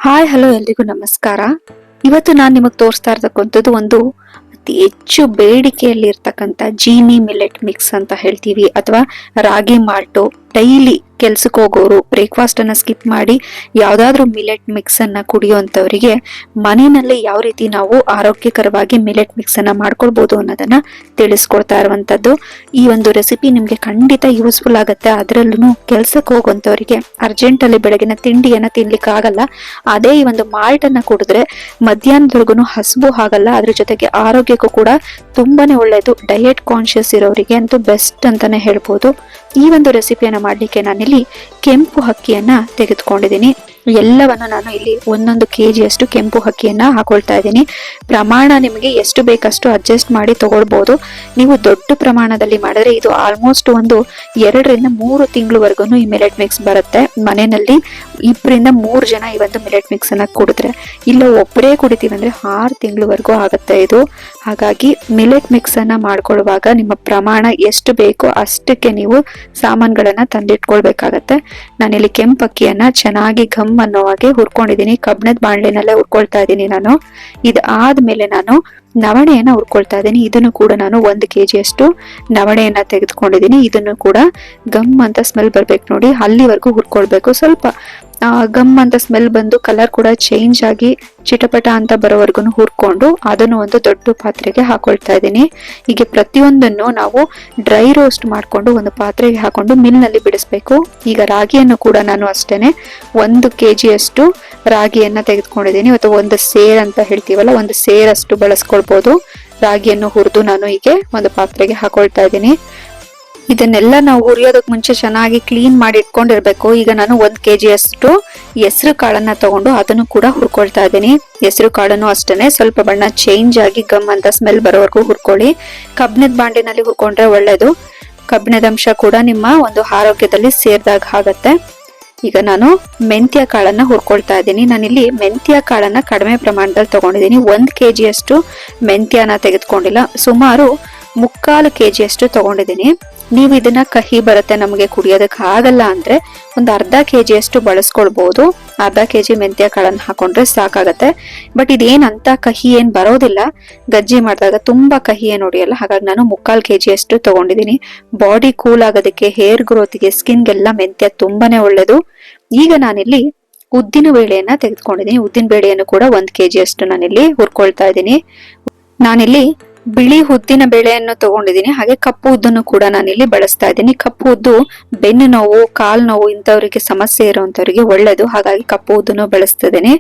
Hi hello ಎಲ್ರಿಗೂ ನಮಸ್ಕಾರ. ಇವತ್ತು ನಾನು ನಿಮಗೆ ತೋರಿಸ್ತಾ ಇರ್ತಕ್ಕಂಥದ್ದು ಒಂದು ಅತಿ ಹೆಚ್ಚು ಬೇಡಿಕೆಯಲ್ಲಿ ಇರ್ತಕ್ಕಂಥ ಜೀನಿ ಮಿಲೆಟ್ ಮಿಕ್ಸ್ ಅಂತ ಹೇಳ್ತೀವಿ, ಅಥವಾ ರಾಗಿ ಮಾಲ್ಟು. ಡೈಲಿ ಕೆಲ್ಸಕ್ಕೆ ಹೋಗೋರು ಬ್ರೇಕ್ಫಾಸ್ಟ್ ಅನ್ನ ಸ್ಕಿಪ್ ಮಾಡಿ ಯಾವ್ದಾದ್ರು ಮಿಲೆಟ್ ಮಿಕ್ಸ್ ಅನ್ನ ಕುಡಿಯುವಂತವರಿಗೆ ಮನೆಯಲ್ಲಿ ಯಾವ ರೀತಿ ನಾವು ಆರೋಗ್ಯಕರವಾಗಿ ಮಿಲೆಟ್ ಮಿಕ್ಸ್ ಅನ್ನ ಮಾಡ್ಕೊಳ್ಬಹುದು ಅನ್ನೋದನ್ನ ತಿಳಿಸ್ಕೊಡ್ತಾ ಇರುವಂತದ್ದು. ಈ ಒಂದು ರೆಸಿಪಿ ನಿಮ್ಗೆ ಖಂಡಿತ ಯೂಸ್ಫುಲ್ ಆಗುತ್ತೆ. ಅದರಲ್ಲೂ ಕೆಲ್ಸಕ್ಕೆ ಹೋಗುವಂತವರಿಗೆ ಅರ್ಜೆಂಟ್ ಅಲ್ಲಿ ಬೆಳಗಿನ ತಿಂಡಿಯನ್ನ ತಿನ್ಲಿಕ್ಕೆ ಆಗಲ್ಲ, ಅದೇ ಈ ಒಂದು ಮಾಲ್ಟ್ ಅನ್ನ ಕುಡಿದ್ರೆ ಮಧ್ಯಾಹ್ನದವರೆಗೂ ಹಸ್ಬು ಆಗಲ್ಲ. ಅದ್ರ ಜೊತೆಗೆ ಆರೋಗ್ಯಕ್ಕೂ ಕೂಡ ತುಂಬಾನೇ ಒಳ್ಳೇದು. ಡಯಟ್ ಕಾನ್ಶಿಯಸ್ ಇರೋರಿಗೆ ಅಂತೂ ಬೆಸ್ಟ್ ಅಂತಾನೆ ಹೇಳ್ಬೋದು. ಈ ಒಂದು ರೆಸಿಪಿಯನ್ನ ಮಾಡ್ಲಿಕ್ಕೆ ನಾನಿಲ್ಲಿ ಕೆಂಪು ಅಕ್ಕಿಯನ್ನ ತೆಗೆದುಕೊಂಡಿದ್ದೀನಿ. ಎಲ್ಲವನ್ನು ನಾನು ಇಲ್ಲಿ 1 kg ಅಷ್ಟು ಕೆಂಪು ಅಕ್ಕಿಯನ್ನ ಹಾಕೊಳ್ತಾ ಇದ್ದೀನಿ. ಪ್ರಮಾಣ ನಿಮಗೆ ಎಷ್ಟು ಬೇಕಷ್ಟು ಅಡ್ಜಸ್ಟ್ ಮಾಡಿ ತಗೊಳ್ಬಹುದು. ನೀವು ದೊಡ್ಡ ಪ್ರಮಾಣದಲ್ಲಿ ಮಾಡಿದ್ರೆ ಇದು ಆಲ್ಮೋಸ್ಟ್ ಒಂದು 2 ರಿಂದ 3 ತಿಂಗಳವರೆಗೂ ಈ ಮಿಲೆಟ್ ಮಿಕ್ಸ್ ಬರುತ್ತೆ. ಮನೆಯಲ್ಲಿ 2 ರಿಂದ 3 ಜನ ಈ ಒಂದು ಮಿಲೆಟ್ ಮಿಕ್ಸ್ ಅನ್ನ ಕುಡಿದ್ರೆ, ಇಲ್ಲ ಒಬ್ಬರೇ ಕುಡಿತೀವಿ ಅಂದ್ರೆ 6 ತಿಂಗಳವರೆಗೂ ಆಗುತ್ತೆ ಇದು. ಹಾಗಾಗಿ ಮಿಲೆಟ್ ಮಿಕ್ಸ್ ಅನ್ನ ಮಾಡ್ಕೊಳ್ಳುವಾಗ ನಿಮ್ಮ ಪ್ರಮಾಣ ಎಷ್ಟು ಬೇಕೋ ಅಷ್ಟಕ್ಕೆ ನೀವು ಸಾಮಾನುಗಳನ್ನ ತಂದಿಟ್ಕೊಳ್ಬೇಕಾಗತ್ತೆ. ನಾನಿಲ್ಲಿ ಕೆಂಪು ಅಕ್ಕಿಯನ್ನ ಚೆನ್ನಾಗಿ ಘಮ್ ಅನ್ನೋ ಹಾಗೆ ಹುರ್ಕೊಂಡಿದ್ದೀನಿ. ಕಬ್ಬಿಣದ ಬಾಣಲೆನಲ್ಲೇ ಹುರ್ಕೊಳ್ತಾ ಇದ್ದೀನಿ ನಾನು. ಇದಾದ್ಮೇಲೆ ನಾನು ನವಣೆಯನ್ನ ಹುರ್ಕೊಳ್ತಾ ಇದ್ದೀನಿ. ಇದನ್ನು ಕೂಡ ನಾನು 1 kg ಅಷ್ಟು ನವಣೆಯನ್ನ ತೆಗೆದುಕೊಂಡಿದ್ದೀನಿ. ಇದನ್ನು ಕೂಡ ಗಮ್ ಅಂತ ಸ್ಮೆಲ್ ಬರ್ಬೇಕು ನೋಡಿ, ಅಲ್ಲಿವರೆಗೂ ಹುರ್ಕೊಳ್ಬೇಕು. ಸ್ವಲ್ಪ ಗಮ್ ಅಂತ ಸ್ಮೆಲ್ ಬಂದು ಕಲರ್ ಕೂಡ ಚೇಂಜ್ ಆಗಿ ಚಿಟಪಟ ಅಂತ ಬರೋವರೆಗೂ ಹುರ್ಕೊಂಡು ಅದನ್ನು ಒಂದು ದೊಡ್ಡ ಪಾತ್ರೆಗೆ ಹಾಕೊಳ್ತಾ ಇದ್ದೀನಿ. ಹೀಗೆ ಪ್ರತಿಯೊಂದನ್ನು ನಾವು ಡ್ರೈ ರೋಸ್ಟ್ ಮಾಡ್ಕೊಂಡು ಒಂದು ಪಾತ್ರೆಗೆ ಹಾಕೊಂಡು ಮಿಲ್ನಲ್ಲಿ ಬಿಡಿಸ್ಬೇಕು. ಈಗ ರಾಗಿಯನ್ನು ಕೂಡ ನಾನು ಅಷ್ಟೇನೆ 1 kg ಅಷ್ಟು ರಾಗಿಯನ್ನ ತೆಗೆದುಕೊಂಡಿದ್ದೀನಿ. ಅಥವಾ ಒಂದು ಸೇರ್ ಅಂತ ಹೇಳ್ತೀವಲ್ಲ, ಒಂದು ಸೇರಷ್ಟು ಬಳಸ್ಕೊಳ್ಬಹುದು. ರಾಗಿಯನ್ನು ಹುರಿದು ನಾನು ಹೀಗೆ ಒಂದು ಪಾತ್ರೆಗೆ ಹಾಕೊಳ್ತಾ ಇದ್ದೀನಿ. ಇದನ್ನೆಲ್ಲ ನಾವು ಹುರಿಯೋದಕ್ಕೆ ಮುಂಚೆ ಚೆನ್ನಾಗಿ ಕ್ಲೀನ್ ಮಾಡಿ ಇಟ್ಕೊಂಡಿರ್ಬೇಕು. ಈಗ ನಾನು 1 kg ಅಷ್ಟು ಹೆಸರು ಕಾಳನ್ನ ತಗೊಂಡು ಅದನ್ನು ಕೂಡ ಹುರ್ಕೊಳ್ತಾ ಇದ್ದೀನಿ. ಹೆಸರು ಕಾಳನ್ನು ಅಷ್ಟೇನೆ ಸ್ವಲ್ಪ ಬಣ್ಣ ಚೇಂಜ್ ಆಗಿ ಗಮ್ ಅಂತ ಸ್ಮೆಲ್ ಬರೋವರೆಗೂ ಹುರ್ಕೊಳ್ಳಿ. ಕಬ್ಬಿಣದ ಬಾಂಡಿನಲ್ಲಿ ಹುರ್ಕೊಂಡ್ರೆ ಒಳ್ಳೇದು. ಕಬ್ಬಿಣದ ಅಂಶ ಕೂಡ ನಿಮ್ಮ ಒಂದು ಆರೋಗ್ಯದಲ್ಲಿ ಸೇರಿದಾಗ ಆಗತ್ತೆ. ಈಗ ನಾನು ಮೆಂತ್ಯ ಕಾಳನ್ನ ಹುರ್ಕೊಳ್ತಾ ಇದ್ದೀನಿ. ನಾನಿಲ್ಲಿ ಮೆಂತ್ಯ ಕಾಳನ್ನ ಕಡಿಮೆ ಪ್ರಮಾಣದಲ್ಲಿ ತಗೊಂಡಿದ್ದೀನಿ. 1 kg ಅಷ್ಟು ಮೆಂತ್ಯನ ತೆಗೆದುಕೊಂಡಿಲ್ಲ, ಸುಮಾರು 3/4 kg ಅಷ್ಟು ತಗೊಂಡಿದ್ದೀನಿ. ನೀವು ಇದನ್ನ ಕಹಿ ಬರುತ್ತೆ ನಮಗೆ ಕುಡಿಯೋದಕ್ಕೆ ಆಗಲ್ಲ ಅಂದ್ರೆ ಒಂದು ಅರ್ಧ kg ಅಷ್ಟು ಬಳಸ್ಕೊಳ್ಬಹುದು. ಅರ್ಧ kg ಮೆಂತ್ಯ ಕಾಳನ್ನ ಹಾಕೊಂಡ್ರೆ ಸಾಕಾಗತ್ತೆ. ಬಟ್ ಇದೇನಂತ ಕಹಿ ಏನ್ ಬರೋದಿಲ್ಲ, ಗಜ್ಜಿ ಮಾಡಿದಾಗ ತುಂಬಾ ಕಹಿ ಏನ್ ಹೊಡಿಯಲ್ಲ. ಹಾಗಾಗಿ ನಾನು 3/4 kg ಅಷ್ಟು ತಗೊಂಡಿದ್ದೀನಿ. ಬಾಡಿ ಕೂಲ್ ಆಗೋದಕ್ಕೆ, ಹೇರ್ ಗ್ರೋತ್ಗೆ, ಸ್ಕಿನ್ಗೆಲ್ಲ ಮೆಂತ್ಯ ತುಂಬಾನೇ ಒಳ್ಳೇದು. ಈಗ ನಾನಿಲ್ಲಿ ಉದ್ದಿನ ಬೇಳೆಯನ್ನ ತೆಗೆದುಕೊಂಡಿದ್ದೀನಿ. ಉದ್ದಿನ ಬೇಳೆಯನ್ನು ಕೂಡ 1 kg ಅಷ್ಟು ನಾನಿಲ್ಲಿ ಹುರ್ಕೊಳ್ತಾ ಇದ್ದೀನಿ. ನಾನಿಲ್ಲಿ ಬಿಳಿ ಉದ್ದಿನ ಬೇಳೆಯನ್ನು ತಗೊಂಡಿದ್ದೀನಿ. ಹಾಗೆ ಕಪ್ಪು ಉದ್ದನ್ನು ಕೂಡ ನಾನಿಲ್ಲಿ ಬಳಸ್ತಾ ಇದ್ದೀನಿ. ಕಪ್ಪು ಉದ್ದು ಬೆನ್ನು ನೋವು, ಕಾಲು ನೋವು ಇಂಥವರಿಗೆ ಸಮಸ್ಯೆ ಇರುವಂತವರಿಗೆ ಒಳ್ಳೇದು. ಹಾಗಾಗಿ ಕಪ್ಪು ಉದ್ದನ್ನು ಬಳಸ್ತಿದ್ದೀನಿ.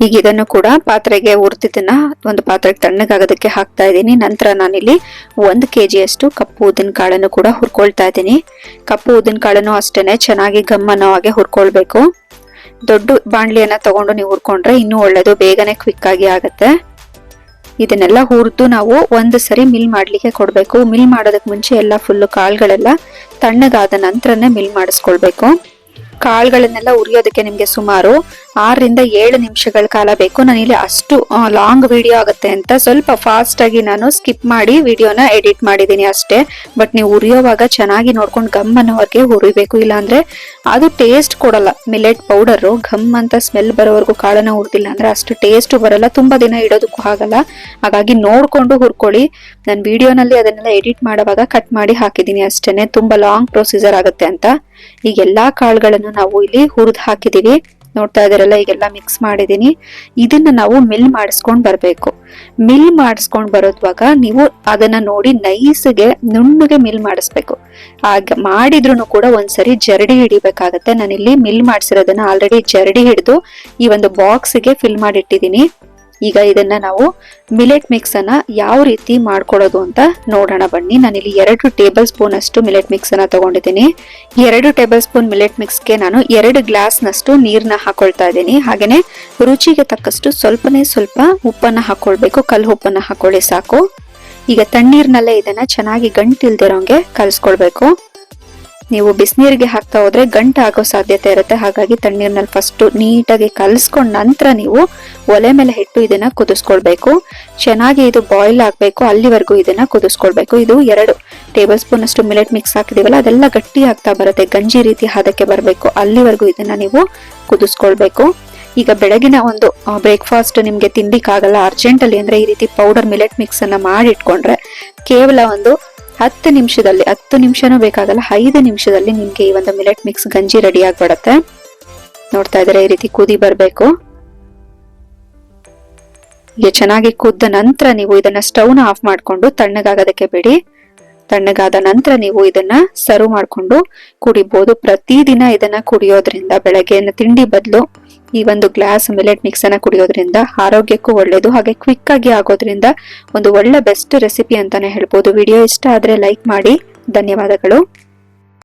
ಈಗ ಇದನ್ನು ಕೂಡ ಪಾತ್ರೆಗೆ ಹುರಿದಿದ್ದನ್ನ ಒಂದು ಪಾತ್ರೆಗೆ ತಣ್ಣಗಾಗೋದಕ್ಕೆ ಹಾಕ್ತಾ ಇದ್ದೀನಿ. ನಂತರ ನಾನಿಲ್ಲಿ 1 kg ಅಷ್ಟು ಕಪ್ಪು ಉದ್ದಿನ ಕಾಳನ್ನು ಕೂಡ ಹುರ್ಕೊಳ್ತಾ ಇದ್ದೀನಿ. ಕಪ್ಪು ಉದ್ದಿನ ಕಾಳನ್ನು ಅಷ್ಟೇನೆ ಚೆನ್ನಾಗಿ ಗಮ್ ಅನ್ನೋ ಹಾಗೆ ಹುರ್ಕೊಳ್ಬೇಕು. ದೊಡ್ಡ ಬಾಣ್ಲಿಯನ್ನ ತಗೊಂಡು ನೀವು ಹುರ್ಕೊಂಡ್ರೆ ಇನ್ನೂ ಒಳ್ಳೇದು, ಬೇಗನೆ ಕ್ವಿಕ್ ಆಗಿ ಆಗತ್ತೆ. ಇದನ್ನೆಲ್ಲ ಹುರಿದು ನಾವು ಒಂದು ಸರಿ ಮಿಲ್ ಮಾಡ್ಲಿಕ್ಕೆ ಕೊಡ್ಬೇಕು. ಮಿಲ್ ಮಾಡೋದಕ್ಕೆ ಮುಂಚೆ ಎಲ್ಲ ಫುಲ್ ಕಾಳುಗಳೆಲ್ಲ ತಣ್ಣಗಾದ ನಂತರನೇ ಮಿಲ್ ಮಾಡಿಸ್ಕೊಳ್ಬೇಕು. ಕಾಳುಗಳನ್ನೆಲ್ಲ ಉರಿಯೋದಕ್ಕೆ ನಿಮ್ಗೆ ಸುಮಾರು 6 ರಿಂದ 7 ನಿಮಿಷಗಳ ಕಾಲ ಬೇಕು. ನಾನಿಲ್ಲಿ ಅಷ್ಟು ಲಾಂಗ್ ವಿಡಿಯೋ ಆಗುತ್ತೆ ಅಂತ ಸ್ವಲ್ಪ ಫಾಸ್ಟ್ ಆಗಿ ನಾನು ಸ್ಕಿಪ್ ಮಾಡಿ ವಿಡಿಯೋನ ಎಡಿಟ್ ಮಾಡಿದ್ದೀನಿ ಅಷ್ಟೇ. ಬಟ್ ನೀವು ಉರಿಯೋವಾಗ ಚೆನ್ನಾಗಿ ನೋಡ್ಕೊಂಡು ಗಮ್ ಅನ್ನೋವರೆಗೆ ಹುರಿಬೇಕು, ಇಲ್ಲಾಂದ್ರೆ ಅದು ಟೇಸ್ಟ್ ಕೊಡಲ್ಲ. ಮಿಲೆಟ್ ಪೌಡರು ಗಮ್ ಅಂತ ಸ್ಮೆಲ್ ಬರೋವರೆಗೂ ಕಾಳನ್ನ ಹುರಿದಿಲ್ಲ ಅಂದ್ರೆ ಅಷ್ಟು ಟೇಸ್ಟ್ ಬರಲ್ಲ, ತುಂಬಾ ದಿನ ಇಡೋದಕ್ಕೂ ಆಗಲ್ಲ. ಹಾಗಾಗಿ ನೋಡ್ಕೊಂಡು ಹುರ್ಕೊಳ್ಳಿ. ನಾನು ವಿಡಿಯೋನಲ್ಲಿ ಅದನ್ನೆಲ್ಲ ಎಡಿಟ್ ಮಾಡುವಾಗ ಕಟ್ ಮಾಡಿ ಹಾಕಿದ್ದೀನಿ ಅಷ್ಟೇನೆ, ತುಂಬಾ ಲಾಂಗ್ ಪ್ರೊಸೀಜರ್ ಆಗುತ್ತೆ ಅಂತ. ಈಗ ಎಲ್ಲಾ ಕಾಳುಗಳನ್ನು ನಾವು ಇಲ್ಲಿ ಹುರಿದು ಹಾಕಿದೀವಿ, ನೋಡ್ತಾ ಇದಾರಲ್ಲ. ಈಗೆಲ್ಲ ಮಿಕ್ಸ್ ಮಾಡಿದೀನಿ. ಇದನ್ನ ನಾವು ಮಿಲ್ ಮಾಡಿಸ್ಕೊಂಡ್ ಬರ್ಬೇಕು. ಮಿಲ್ ಮಾಡಿಸ್ಕೊಂಡ್ ಬರೋದ್ವಾಗ ನೀವು ಅದನ್ನ ನೋಡಿ ನೈಸ್ಗೆ ನುಣ್ಣಗೆ ಮಿಲ್ ಮಾಡಿಸ್ಬೇಕು. ಆಗ ಮಾಡಿದ್ರು ಕೂಡ ಒಂದ್ಸರಿ ಜರಡಿ ಹಿಡಿಬೇಕಾಗತ್ತೆ. ನಾನಿಲ್ಲಿ ಮಿಲ್ ಮಾಡಿಸಿರೋದನ್ನ ಆಲ್ರೆಡಿ ಜರಡಿ ಹಿಡಿದು ಈ ಒಂದು ಬಾಕ್ಸ್ಗೆ ಫಿಲ್ ಮಾಡಿ ಇಟ್ಟಿದ್ದೀನಿ. ಈಗ ಇದನ್ನ ನಾವು ಮಿಲೆಟ್ ಮಿಕ್ಸ್ ಅನ್ನ ಯಾವ ರೀತಿ ಮಾಡ್ಕೊಳ್ಳೋದು ಅಂತ ನೋಡೋಣ ಬನ್ನಿ. ನಾನಿಲ್ಲಿ 2 ಟೇಬಲ್ ಸ್ಪೂನ್ ಅಷ್ಟು ಮಿಲೆಟ್ ಮಿಕ್ಸ್ ಅನ್ನ ತಗೊಂಡಿದ್ದೀನಿ. 2 ಟೇಬಲ್ ಸ್ಪೂನ್ ಮಿಲೆಟ್ ಮಿಕ್ಸ್ಗೆ ನಾನು 2 ಗ್ಲಾಸ್ನಷ್ಟು ನೀರ್ನ ಹಾಕೊಳ್ತಾ ಇದ್ದೀನಿ. ಹಾಗೇನೆ ರುಚಿಗೆ ತಕ್ಕಷ್ಟು ಸ್ವಲ್ಪನೇ ಸ್ವಲ್ಪ ಉಪ್ಪನ್ನ ಹಾಕೊಳ್ಬೇಕು. ಕಲ್ಲು ಉಪ್ಪನ್ನ ಹಾಕೊಳ್ಳಿ ಸಾಕು. ಈಗ ತಣ್ಣೀರ್ನಲ್ಲೇ ಇದನ್ನ ಚೆನ್ನಾಗಿ ಗಂಟಿಲ್ದಿರೋಂಗೆ ಕಲ್ಸ್ಕೊಳ್ಬೇಕು. ನೀವು ಬಿಸಿನೀರಿಗೆ ಹಾಕ್ತಾ ಹೋದ್ರೆ ಗಂಟು ಆಗೋ ಸಾಧ್ಯತೆ ಇರುತ್ತೆ. ಹಾಗಾಗಿ ತಣ್ಣೀರ್ನಲ್ಲಿ ಫಸ್ಟ್ ನೀಟಾಗಿ ಕಲಸ್ಕೊಂಡ್ ನಂತರ ನೀವು ಒಲೆ ಮೇಲೆ ಇಟ್ಟು ಇದನ್ನ ಕುದಿಸ್ಕೊಳ್ಬೇಕು. ಚೆನ್ನಾಗಿ ಇದು ಬಾಯ್ಲ್ ಆಗ್ಬೇಕು, ಅಲ್ಲಿವರೆಗೂ ಇದನ್ನ ಕುದಿಸ್ಕೊಳ್ಬೇಕು. ಇದು 2 ಟೇಬಲ್ ಸ್ಪೂನ್ ಅಷ್ಟು ಮಿಲೆಟ್ ಮಿಕ್ಸ್ ಹಾಕಿದೀವಲ್ಲ, ಅದೆಲ್ಲ ಗಟ್ಟಿ ಆಗ್ತಾ ಬರುತ್ತೆ, ಗಂಜಿ ರೀತಿ ಹದಕ್ಕೆ ಬರಬೇಕು. ಅಲ್ಲಿವರೆಗೂ ಇದನ್ನ ನೀವು ಕುದಿಸ್ಕೊಳ್ಬೇಕು. ಈಗ ಬೆಳಗಿನ ಒಂದು ಬ್ರೇಕ್ಫಾಸ್ಟ್ ನಿಮ್ಗೆ ತಿನ್ಲಿಕ್ಕಾಗಲ್ಲ ಅರ್ಜೆಂಟ್ ಅಲ್ಲಿ ಅಂದ್ರೆ ಈ ರೀತಿ ಪೌಡರ್ ಮಿಲೆಟ್ ಮಿಕ್ಸ್ ಅನ್ನ ಮಾಡಿ ಇಟ್ಕೊಂಡ್ರೆ ಕೇವಲ ಒಂದು 10 ನಿಮಿಷದಲ್ಲಿ, 10 ನಿಮಿಷನೂ ಬೇಕಾಗಲ್ಲ, 5 ನಿಮಿಷದಲ್ಲಿ ನಿಮ್ಗೆ ಈ ಒಂದು ಮಿಲೆಟ್ ಮಿಕ್ಸ್ ಗಂಜಿ ರೆಡಿ ಆಗ್ಬಿಡತ್ತೆ. ನೋಡ್ತಾ ಇದ್ರೆ ಈ ರೀತಿ ಕುದಿ ಬರ್ಬೇಕು. ಹೀಗೆ ಚೆನ್ನಾಗಿ ಕುದ್ದ ನಂತರ ನೀವು ಇದನ್ನ ಸ್ಟವ್ನ ಆಫ್ ಮಾಡ್ಕೊಂಡು ತಣ್ಣಗಾಗೋದಕ್ಕೆ ಬಿಡಿ. ತಣ್ಣಗಾದ ನಂತರ ನೀವು ಇದನ್ನ ಸರ್ವ್ ಮಾಡ್ಕೊಂಡು ಕುಡಿಬಹುದು. ಪ್ರತಿದಿನ ಇದನ್ನ ಕುಡಿಯೋದ್ರಿಂದ, ಬೆಳಗ್ಗೆ ತಿಂಡಿ ಬದಲು ಈ ಒಂದು ಗ್ಲಾಸ್ ಮಿಲೆಟ್ ಮಿಕ್ಸ್ ಅನ್ನ ಕುಡಿಯೋದ್ರಿಂದ ಆರೋಗ್ಯಕ್ಕೂ ಒಳ್ಳೇದು, ಹಾಗೆ ಕ್ವಿಕ್ ಆಗಿ ಆಗೋದ್ರಿಂದ ಒಂದು ಒಳ್ಳೆ ಬೆಸ್ಟ್ ರೆಸಿಪಿ ಅಂತಾನೆ ಹೇಳ್ಬೋದು. ವಿಡಿಯೋ ಇಷ್ಟ ಆದ್ರೆ ಲೈಕ್ ಮಾಡಿ. ಧನ್ಯವಾದಗಳು.